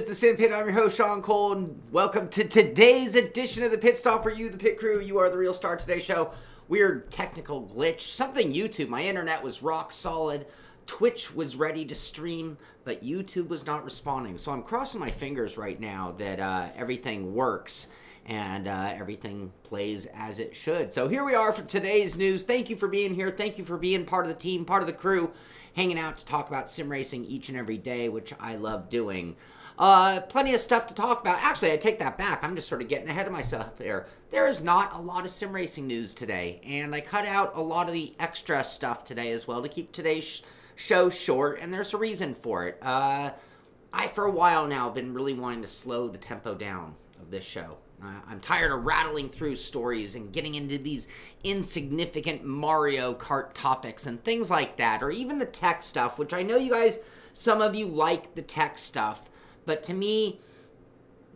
is the Simpit. I'm your host, Sean Cole, and welcome to today's edition of the Pit Stop, where you, the pit crew, you are the real star. Today's show, weird technical glitch, something YouTube. My internet was rock solid. Twitch was ready to stream, but YouTube was not responding. So I'm crossing my fingers right now that everything works and everything plays as it should. So here we are for today's news. Thank you for being here. Thank you for being part of the team, part of the crew, hanging out to talk about sim racing each and every day, which I love doing. Plenty of stuff to talk about. Actually, I take that back. I'm just sort of getting ahead of myself there. There is not a lot of sim racing news today, and I cut out a lot of the extra stuff today as well to keep today's show short, and there's a reason for it. I, for a while now, have been really wanting to slow the tempo down of this show. I'm tired of rattling through stories and getting into these insignificant Mario Kart topics and things like that, or even the tech stuff, which I know you guys, some of you like the tech stuff, but to me,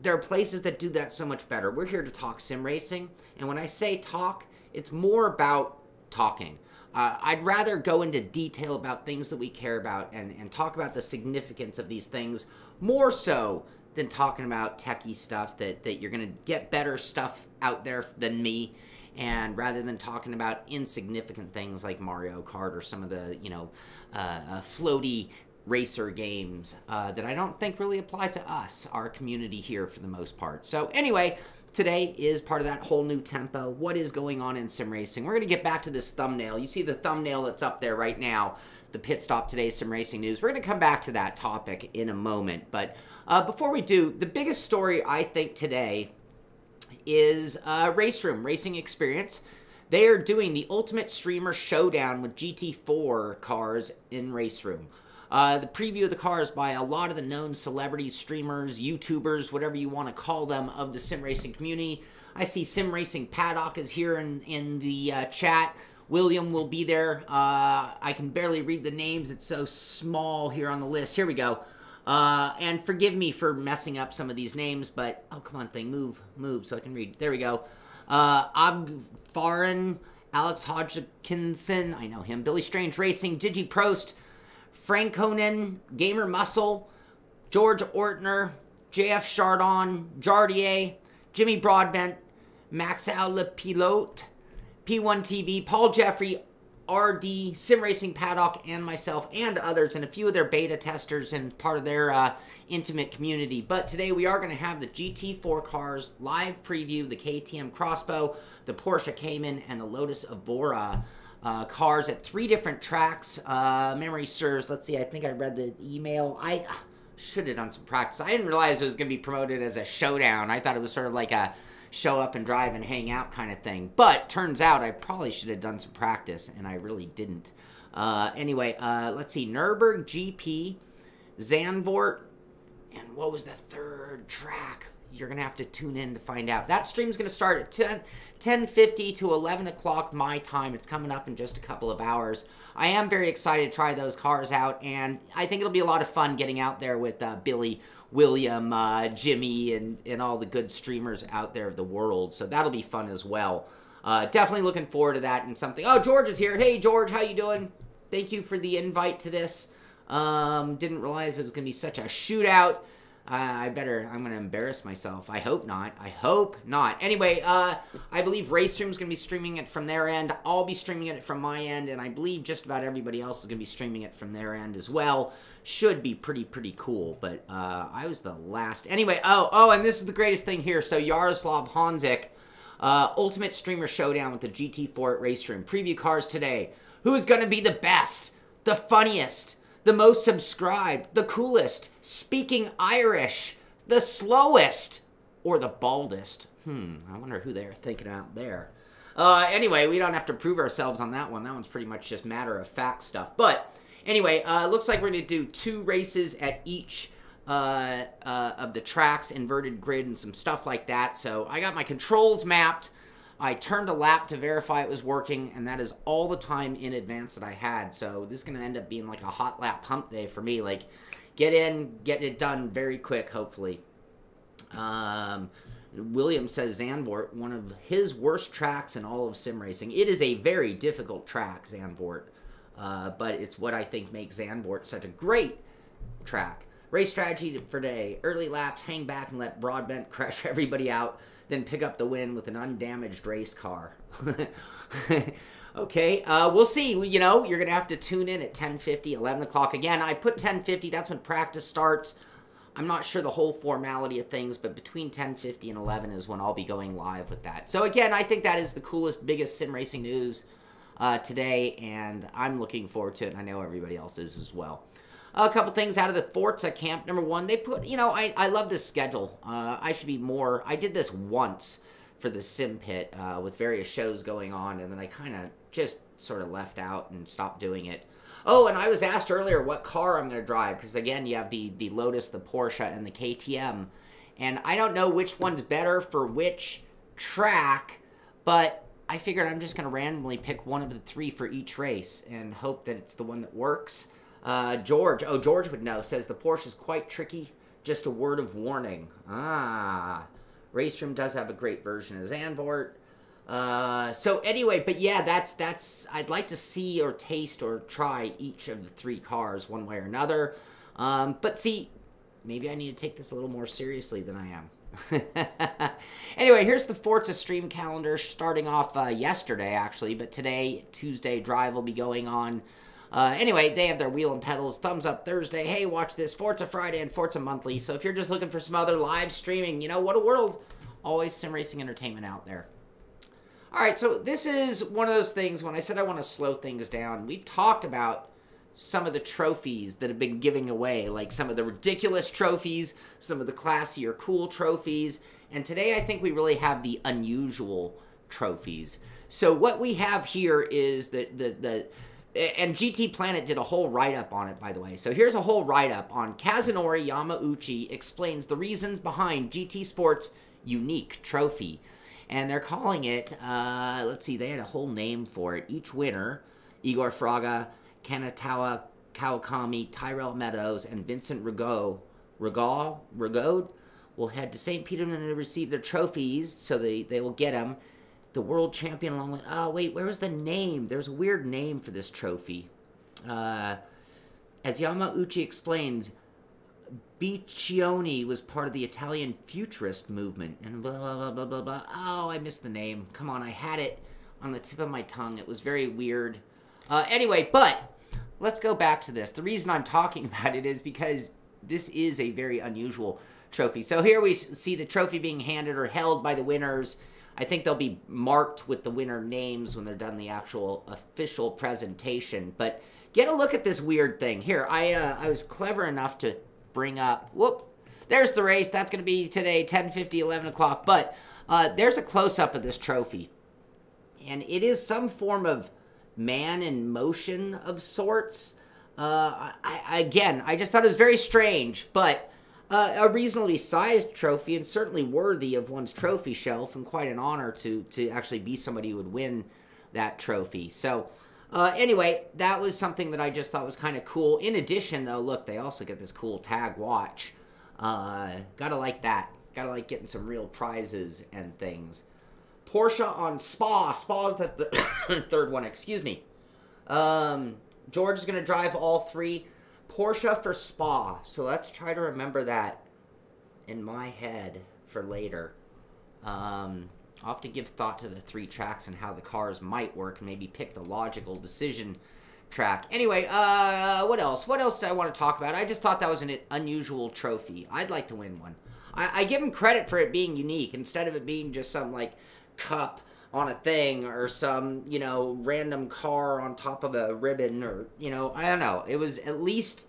there are places that do that so much better. We're here to talk sim racing, and when I say talk, it's more about talking. I'd rather go into detail about things that we care about and talk about the significance of these things more so than talking about techie stuff that you're going to get better stuff out there than me, and rather than talking about insignificant things like Mario Kart or some of the, you know, floaty racer games that I don't think really apply to us, our community here for the most part. So anyway, today is part of that whole new tempo. What is going on in sim racing? We're going to get back to this thumbnail. You see the thumbnail that's up there right now, the Pit Stop Today's Sim Racing News. We're going to come back to that topic in a moment. But before we do, the biggest story I think today is RaceRoom, Racing Experience. They are doing the Ultimate Streamer Showdown with GT4 cars in RaceRoom. The preview of the cars by a lot of the known celebrities, streamers, YouTubers, whatever you want to call them, of the sim racing community. I see Sim Racing Paddock is here in the chat. William will be there. I can barely read the names. It's so small here on the list. Here we go. And forgive me for messing up some of these names, but, oh, come on, thing, move so I can read. There we go. Abfarin, Alex Hodgkinson, I know him. Billy Strange Racing, Digi Prost, Frank Conan, Gamer Muscle, George Ortner, JF Chardon, Jardier, Jimmy Broadbent, Maxal Le Pilote, P1 TV, Paul Jeffrey, RD, Sim Racing Paddock, and myself, and others, and a few of their beta testers and part of their intimate community. But today we are going to have the GT4 cars live preview, the KTM Crossbow, the Porsche Cayman, and the Lotus Evora cars at 3 different tracks. Memory serves, let's see, I think I read the email. I should have done some practice. I didn't realize it was going to be promoted as a showdown. I thought it was sort of like a show up and drive and hang out kind of thing. But turns out I probably should have done some practice, and I really didn't. Anyway, let's see. Nürburgring GP, Zandvoort, and what was the third track? You're going to have to tune in to find out. That stream's going to start at 10:50 to 11 o'clock my time. It's coming up in just a couple of hours. I am very excited to try those cars out, and I think it'll be a lot of fun getting out there with Billy, William, Jimmy, and all the good streamers out there of the world. So that'll be fun as well. Definitely looking forward to that and something. Oh, George is here. Hey, George, how you doing? Thank you for the invite to this. Didn't realize it was going to be such a shootout. I'm going to embarrass myself. I hope not. I hope not. Anyway, I believe RaceRoom is going to be streaming it from their end. I'll be streaming it from my end, and I believe just about everybody else is going to be streaming it from their end as well. Should be pretty cool, but I was the last. Anyway, oh, and this is the greatest thing here. So Yaroslav Honzik, Ultimate Streamer Showdown with the GT4 at RaceRoom. Preview cars today. Who's going to be the best, the funniest, the most subscribed, the coolest, speaking Irish, the slowest, or the baldest? I wonder who they're thinking out there. Anyway, we don't have to prove ourselves on that one. That one's pretty much just matter-of-fact stuff. But anyway, looks like we're going to do 2 races at each of the tracks, inverted grid, and some stuff like that. So I got my controls mapped. I turned a lap to verify it was working, and that is all the time in advance that I had. So this is going to end up being like a hot lap pump day for me. Like, get in, get it done very quick, hopefully. William says Zandvoort, one of his worst tracks in all of sim racing. It is a very difficult track, Zandvoort, but it's what I think makes Zandvoort such a great track. Race strategy for today. Early laps, hang back and let Broadbent crush everybody out, then pick up the win with an undamaged race car. Okay, we'll see. You know, you're going to have to tune in at 10:50, 11 o'clock. Again, I put 10:50. That's when practice starts. I'm not sure the whole formality of things, but between 10:50 and 11 is when I'll be going live with that. So, again, I think that is the coolest, biggest sim racing news today, and I'm looking forward to it, and I know everybody else is as well. A couple things out of the Forza camp. Number one, they put, you know, I love this schedule. I should be more, I did this once for the Simpit with various shows going on, and then I kind of just sort of left out and stopped doing it. Oh, and I was asked earlier what car I'm going to drive, because again, you have the Lotus, the Porsche, and the KTM, and I don't know which one's better for which track, but I figured I'm just going to randomly pick one of the three for each race and hope that it's the one that works. George would know, says the Porsche is quite tricky, just a word of warning. RaceRoom does have a great version of Zandvoort. So anyway, but yeah, that's I'd like to see or taste or try each of the three cars one way or another. But see, maybe I need to take this a little more seriously than I am. Anyway, here's the Forza stream calendar starting off yesterday, actually, but today, Tuesday, Drive will be going on. Anyway, they have their wheel and pedals, thumbs up Thursday, hey, watch this, Forza Friday and Forza Monthly. So if you're just looking for some other live streaming, you know, what a world. Always sim racing entertainment out there. All right, so this is one of those things, when I said I want to slow things down, we've talked about some of the trophies that have been giving away, like some of the ridiculous trophies, some of the classier, cool trophies, and today I think we really have the unusual trophies. So what we have here is and GT Planet did a whole write-up on it, by the way. So here's a whole write-up on Kazunori Yamauchi explains the reasons behind GT Sports' unique trophy. And they're calling it, let's see, they had a whole name for it. Each winner, Igor Fraga, Kanatawa Kawakami, Tyrell Meadows, and Vincent Rigaud, will head to St. Petersburg to receive their trophies, so they will get them. The world champion along with, oh wait, where was the name? There's a weird name for this trophy. As Yamauchi explains, Biccioni was part of the Italian futurist movement, and blah, blah, blah, blah, blah, blah. Oh, I missed the name. Come on, I had it on the tip of my tongue. It was very weird. Anyway, but let's go back to this. The reason I'm talking about it is because this is a very unusual trophy. So here we see the trophy being handed or held by the winners. I think they'll be marked with the winner names when they're done the actual official presentation. But get a look at this weird thing. Here, I was clever enough to bring up, there's the race. That's going to be today, 10:50, 11 o'clock. But there's a close-up of this trophy. And it is some form of man in motion of sorts. Again, I just thought it was very strange, but a reasonably sized trophy and certainly worthy of one's trophy shelf, and quite an honor to actually be somebody who would win that trophy. So anyway, that was something that I just thought was kind of cool. In addition, though, look, they also get this cool tag watch. Gotta like that. Gotta like getting some real prizes and things. Porsche on Spa. Spa's the third one, excuse me. George is going to drive all three. Porsche for Spa. So let's try to remember that in my head for later. I'll have to give thought to the three tracks and how the cars might work and maybe pick the logical decision track. Anyway, what else? What else did I want to talk about? I just thought that was an unusual trophy. I'd like to win one. I give him credit for it being unique instead of it being just some, like, cup on a thing or some, you know, random car on top of a ribbon or, you know, I don't know. It was at least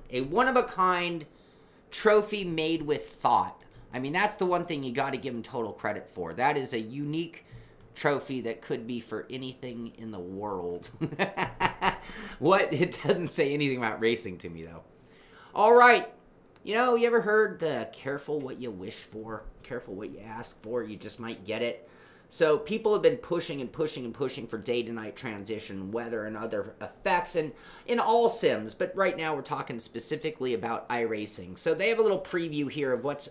a one-of-a-kind trophy made with thought. I mean, that's the one thing you got to give him total credit for. That is a unique trophy that could be for anything in the world. What? It doesn't say anything about racing to me, though. All right. You know, you ever heard the careful what you wish for, careful what you ask for, you just might get it? So people have been pushing and pushing and pushing for day-to-night transition, weather, and other effects, and in all sims, but right now we're talking specifically about iRacing. So they have a little preview here of what's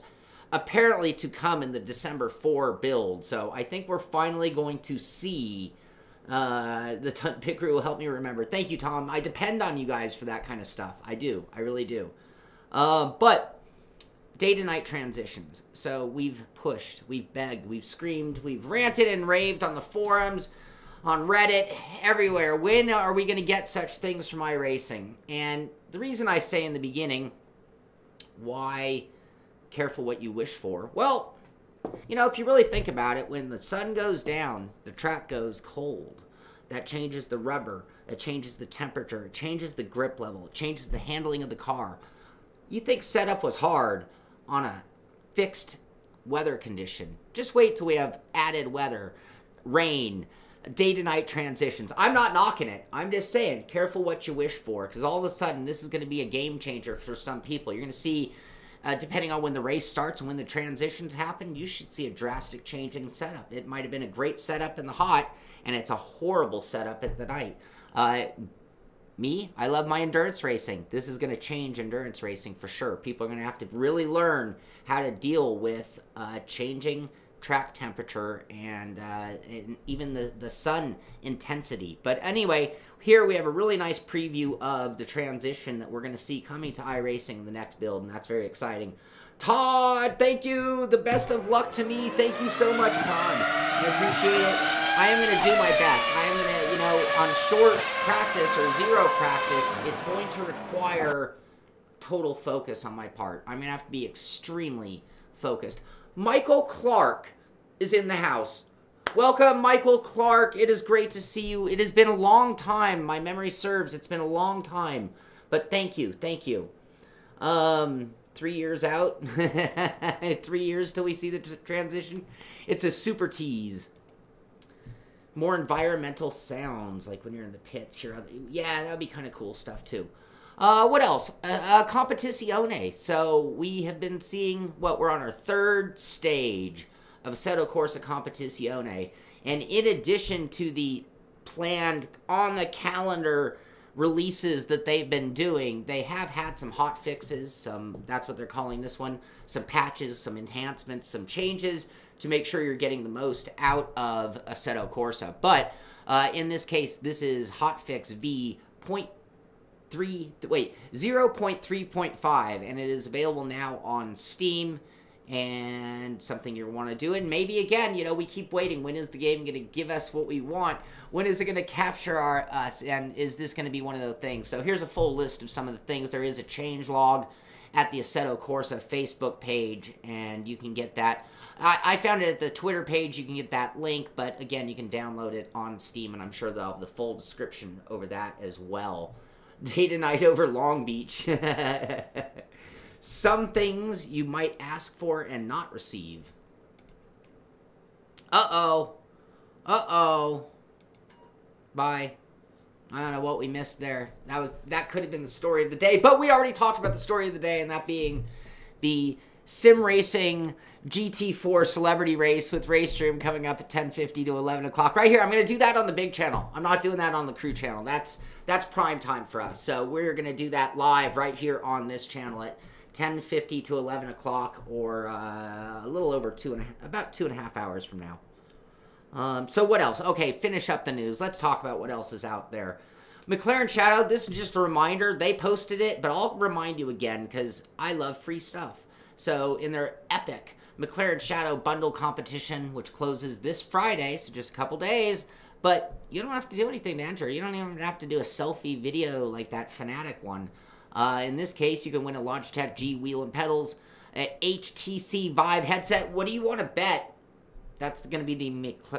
apparently to come in the December 4 build. So I think we're finally going to see, the pit crew will help me remember. Thank you, Tom. I depend on you guys for that kind of stuff. I do. I really do. But day to night transitions. So we've pushed, we've begged, we've screamed, we've ranted and raved on the forums, on Reddit, everywhere. When are we going to get such things from iRacing? And the reason I say in the beginning, why careful what you wish for? Well, you know, if you really think about it, when the sun goes down, the track goes cold. That changes the rubber. It changes the temperature. It changes the grip level. It changes the handling of the car. You think setup was hard on a fixed weather condition. Just wait till we have added weather, rain, day-to-night transitions. I'm not knocking it. I'm just saying, careful what you wish for, because all of a sudden, this is going to be a game changer for some people. You're going to see, depending on when the race starts and when the transitions happen, you should see a drastic change in setup. It might have been a great setup in the hot, and it's a horrible setup at the night. I love my endurance racing. This is going to change endurance racing for sure. People are going to have to really learn how to deal with changing track temperature and even the sun intensity. But anyway, here we have a really nice preview of the transition that we're going to see coming to iRacing in the next build, and that's very exciting. Todd, thank you. The best of luck to me. Thank you so much, Todd. I appreciate it. I am going to do my best. I am going to, you know, on short practice or zero practice, it's going to require total focus on my part. I'm going to have to be extremely focused. Michael Clark is in the house. Welcome, Michael Clark. It is great to see you. It has been a long time. My memory serves. It's been a long time. But thank you. Thank you. 3 years out. 3 years till we see the transition. It's a super tease. More environmental sounds, like when you're in the pits. Here, yeah, that would be kind of cool stuff, too. What else? Competizione. So we have been seeing, we're on our third stage of Assetto Corsa Competizione. And in addition to the planned, on the calendar releases that they've been doing, they have had some hot fixes, that's what they're calling this one, some patches, some enhancements, some changes to make sure you're getting the most out of Assetto Corsa. But in this case, this is hotfix V.0.3.5, and it is available now on Steam, and something you want to do. And maybe, again, you know, we keep waiting. When is the game going to give us what we want? When is it going to capture us? And is this going to be one of those things? So here's a full list of some of the things. There is a change log at the Assetto Corsa Facebook page, and you can get that. I found it at the Twitter page. You can get that link, but again, you can download it on Steam, and I'm sure they'll have the full description over that as well. Day to night over Long Beach. Some things you might ask for and not receive. Uh-oh. Uh-oh. Bye. I don't know what we missed there. That could have been the story of the day, but we already talked about the story of the day, and that being the sim racing GT4 celebrity race with RaceRoom coming up at 10:50 to 11 o'clock. Right here, I'm going to do that on the big channel. I'm not doing that on the crew channel. That's prime time for us. So we're going to do that live right here on this channel at 10:50 to 11 o'clock, or a little over about 2.5 hours from now. So what else? Okay, finish up the news. Let's talk about what else is out there. McLaren Shadow, this is just a reminder. They posted it, but I'll remind you again because I love free stuff. So in their epic McLaren Shadow bundle competition, which closes this Friday, so just a couple days, but you don't have to do anything to enter. You don't even have to do a selfie video like that Fanatic one. In this case, you can win a Logitech G wheel and pedals, a HTC Vive headset. What do you want to bet? That's going to be the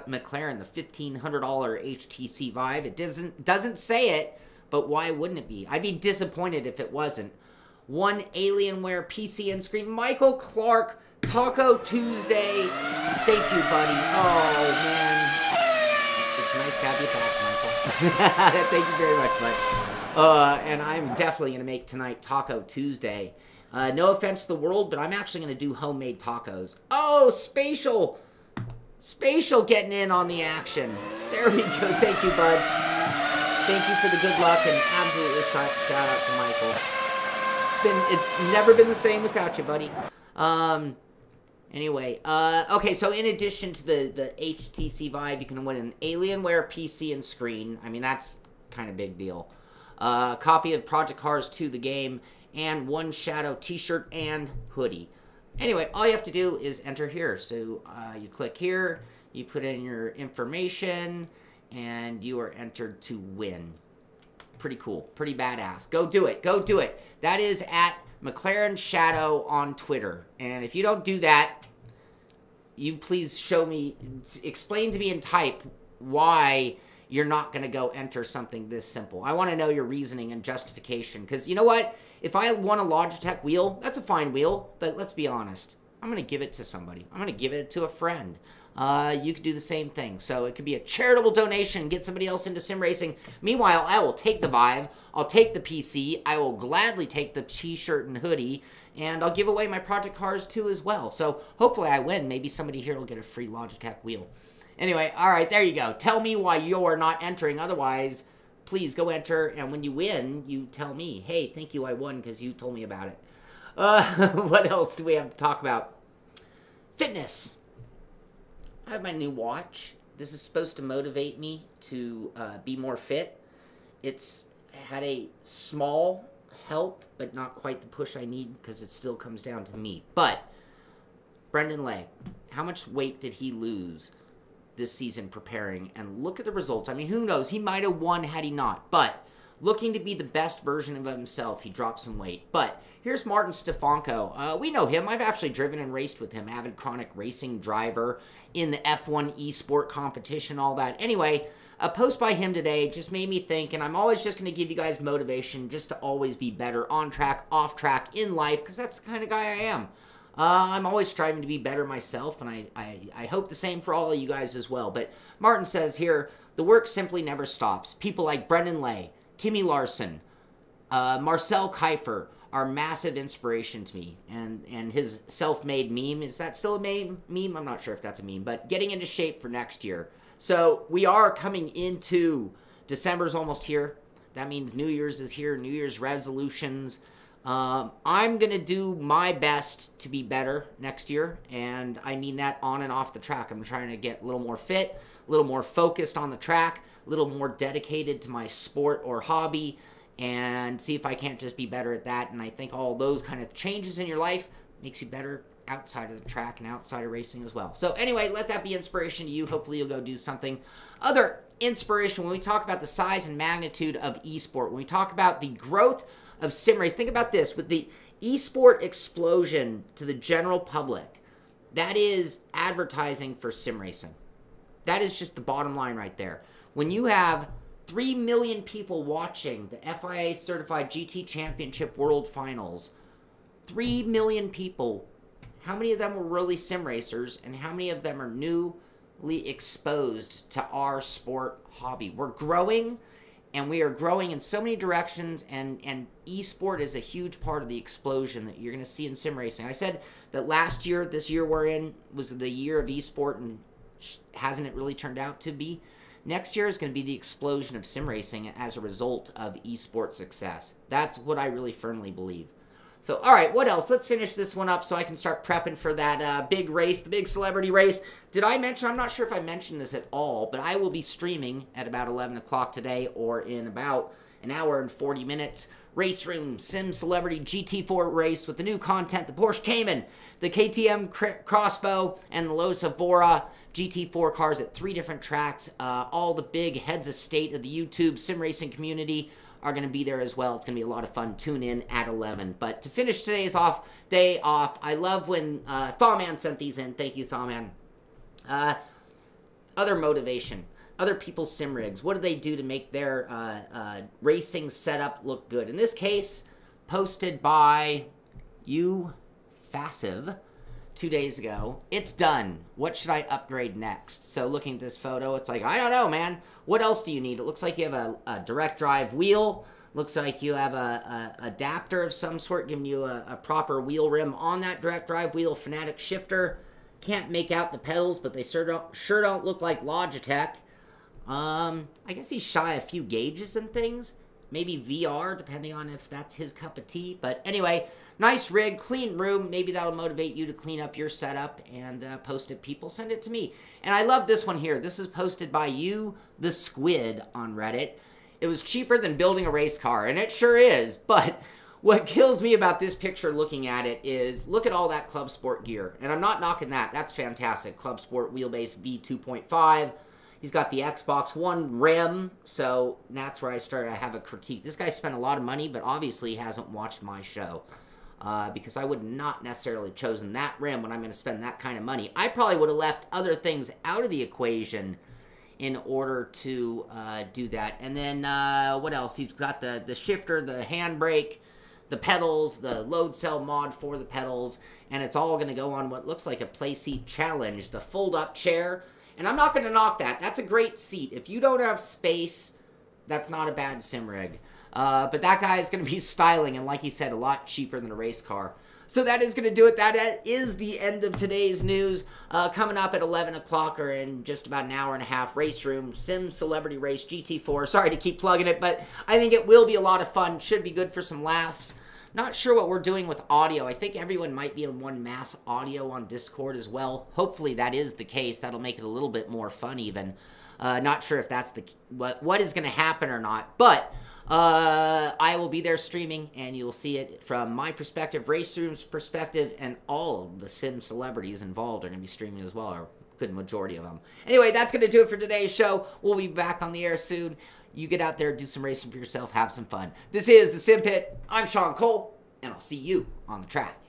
McLaren, the $1,500 HTC Vive. It doesn't say it, but why wouldn't it be? I'd be disappointed if it wasn't. One Alienware PC and screen. Michael Clark, Taco Tuesday. Thank you, buddy. Oh, man. It's nice to have you back, Michael. Thank you very much, bud. And I'm definitely going to make tonight Taco Tuesday. No offense to the world, but I'm actually going to do homemade tacos. Oh, Spatial. Spatial getting in on the action. There we go. Thank you, bud. Thank you for the good luck, and absolutely shout out to Michael. It's never been the same without you, buddy. Anyway, okay, so in addition to the HTC Vive, you can win an Alienware PC and screen. I mean, that's kind of big deal. Copy of Project Cars 2, the game, and one Shadow t-shirt and hoodie. Anyway, all you have to do is enter here. So you click here, you put in your information, and you are entered to win. Pretty cool. Pretty badass. Go do it. Go do it. That is at McLaren Shadow on Twitter. And if you don't do that, you please show me, explain to me in type why you're not going to go enter something this simple. I want to know your reasoning and justification. Because you know what? If I want a Logitech wheel, that's a fine wheel. But let's be honest. I'm going to give it to somebody. I'm going to give it to a friend. You could do the same thing. So it could be a charitable donation, get somebody else into sim racing. Meanwhile, I will take the Vive, I'll take the PC, I will gladly take the t-shirt and hoodie, and I'll give away my project cars too as well. So hopefully I win. Maybe somebody here will get a free Logitech wheel. Anyway, all right, there you go. Tell me why you're not entering. Otherwise, please go enter, and when you win, you tell me, hey, thank you, I won because you told me about it. What else do we have to talk about? Fitness. I have my new watch. This is supposed to motivate me to be more fit. It's had a small help, but not quite the push I need because it still comes down to me. But Brendan Lay, how much weight did he lose this season preparing? And look at the results. I mean, who knows? He might have won had he not. But looking to be the best version of himself, he dropped some weight. But here's Martin Stefanko. We know him. I've actually driven and raced with him. Avid chronic racing driver in the F1 esport competition, all that. Anyway, a post by him today just made me think, and I'm always just going to give you guys motivation just to always be better on track, off track, in life, because that's the kind of guy I am. I'm always striving to be better myself, and I hope the same for all of you guys as well. But Martin says here, the work simply never stops. People like Brendan Lay, Kimi Larson, Marcel Keifer are massive inspiration to me. And his self-made meme, is that still a meme? I'm not sure if that's a meme, but getting into shape for next year. So we are coming into December's almost here. That means New Year's is here, New Year's resolutions. I'm going to do my best to be better next year, and I mean that on and off the track. I'm trying to get a little more fit, a little more focused on the track, a little more dedicated to my sport or hobby, and see if I can't just be better at that. And I think all those kind of changes in your life makes you better outside of the track and outside of racing as well. So anyway, let that be inspiration to you. Hopefully you'll go do something. Other inspiration, when we talk about the size and magnitude of esport, when we talk about the growth of sim race, think about this. With the esport explosion to the general public, that is advertising for sim racing. That is just the bottom line right there. When you have 3 million people watching the FIA Certified GT Championship World Finals, 3 million people, how many of them were really sim racers, and how many of them are newly exposed to our sport hobby? We're growing, and we are growing in so many directions, and esport is a huge part of the explosion that you're going to see in sim racing. I said that last year, this year we're in, was the year of esport, and hasn't it really turned out to be? Next year is going to be the explosion of sim racing as a result of esport success. That's what I really firmly believe. So, all right, what else? Let's finish this one up so I can start prepping for that big race, the big celebrity race. Did I mention, I'm not sure if I mentioned this at all, but I will be streaming at about 11 o'clock today, or in about an hour and 40 minutes. RaceRoom Sim Celebrity GT4 race with the new content, the Porsche Cayman, the KTM Crossbow, and the Lotus Evora GT4 cars at 3 different tracks. All the big heads of state of the YouTube sim racing community are going to be there as well. It's going to be a lot of fun. Tune in at 11. But to finish today's day off, I love when Thawman sent these in. Thank you, Thawman. Other motivation. Other people's sim rigs. What do they do to make their racing setup look good? In this case, posted by you, Fassive, 2 days ago. It's done. What should I upgrade next? So looking at this photo, it's like, I don't know, man. What else do you need? It looks like you have a direct drive wheel. Looks like you have a adapter of some sort giving you a proper wheel rim on that direct drive wheel. Fanatic shifter. Can't make out the pedals, but they sure don't look like Logitech. I guess he's shy a few gauges and things. Maybe VR, depending on if that's his cup of tea. But anyway, nice rig, clean room. Maybe that'll motivate you to clean up your setup and post it. People, send it to me. And I love this one here. This is posted by you, the Squid, on Reddit. It was cheaper than building a race car, and it sure is. But What kills me about this picture looking at it is, look at all that Club Sport gear. And I'm not knocking that. That's fantastic. Club Sport wheelbase V2.5. He's got the Xbox One rim, so that's where I started to have a critique. This guy spent a lot of money, but obviously he hasn't watched my show. Because I would not necessarily have chosen that rim when I'm going to spend that kind of money. I probably would have left other things out of the equation in order to do that. And then, what else? He's got the shifter, the handbrake, the pedals, the load cell mod for the pedals, and it's all going to go on what looks like a Playseat Challenge, the fold-up chair. And I'm not going to knock that. That's a great seat. If you don't have space, that's not a bad sim rig. But that guy is going to be styling, and like he said, a lot cheaper than a race car. So that is going to do it. That is the end of today's news. Coming up at 11 o'clock, or in just about an hour and a half, RaceRoom, Sim Celebrity Race GT4. Sorry to keep plugging it, but I think it will be a lot of fun. Should be good for some laughs. Not sure what we're doing with audio. I think everyone might be in one mass audio on Discord as well. Hopefully that is the case. That'll make it a little bit more fun even. Not sure if that's what is going to happen or not, but I will be there streaming, and you'll see it from my perspective, RaceRoom's perspective, and all of the sim celebrities involved are going to be streaming as well, or a good majority of them. Anyway, that's going to do it for today's show. We'll be back on the air soon. You get out there, do some racing for yourself, have some fun. This is the Simpit. I'm Sean Cole, and I'll see you on the track.